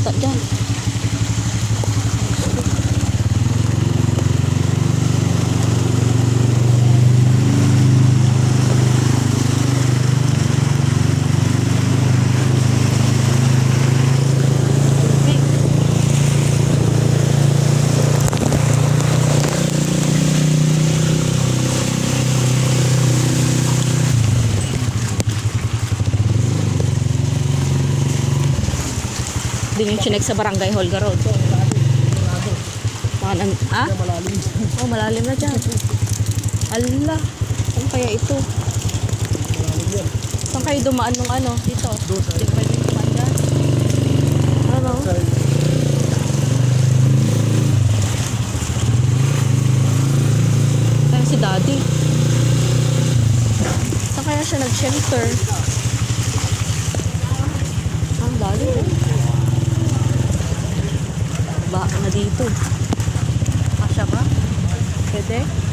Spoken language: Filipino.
bata dyan. Din yung chinek sa barangay Holga Road. Malalim. Oh, malalim na dyan. Allah, saan kaya ito? Malalim yan. Saan kayo dumaan nung ano? Dito. Doon sa Di pwede dumaan dyan. Ano? Kaya si Daddy. Saan kaya siya nag-shelter? Ang lalim eh. Baka na dito. Kasya ba? Pwede?